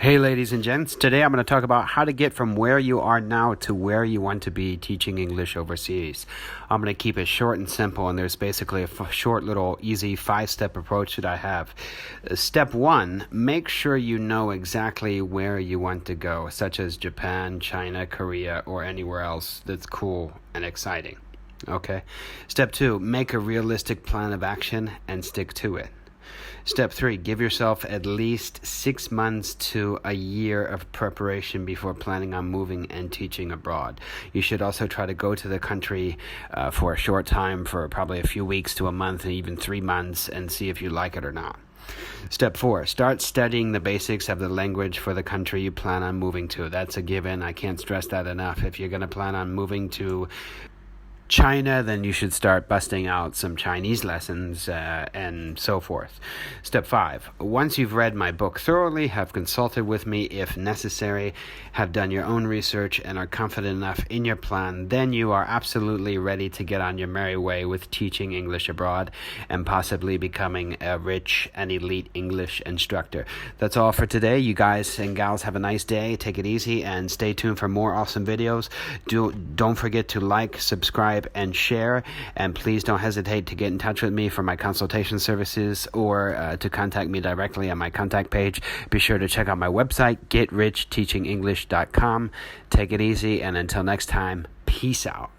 Hey ladies and gents, today I'm going to talk about how to get from where you are now to where you want to be teaching English overseas. I'm going to keep it short and simple, and there's basically a short little easy 5-step approach that I have. Step 1, make sure you know exactly where you want to go, such as Japan, China, Korea, or anywhere else that's cool and exciting. Okay? Step 2, make a realistic plan of action and stick to it. Step 3, give yourself at least 6 months to a year of preparation before planning on moving and teaching abroad. You should also try to go to the country for a short time, for probably a few weeks to a month and even 3 months, and see if you like it or not. Step 4, start studying the basics of the language for the country you plan on moving to. That's a given. I can't stress that enough. If you're going to plan on moving to China, then you should start busting out some Chinese lessons and so forth. Step 5, once you've read my book thoroughly, have consulted with me if necessary, have done your own research, and are confident enough in your plan, then you are absolutely ready to get on your merry way with teaching English abroad and possibly becoming a rich and elite English instructor. That's all for today. You guys and gals have a nice day. Take it easy and stay tuned for more awesome videos. Don't forget to like, subscribe, and share, and please don't hesitate to get in touch with me for my consultation services or to contact me directly on my contact page. Be sure to check out my website, getrichtechingenglish.com. Take it easy, and until next time, peace out.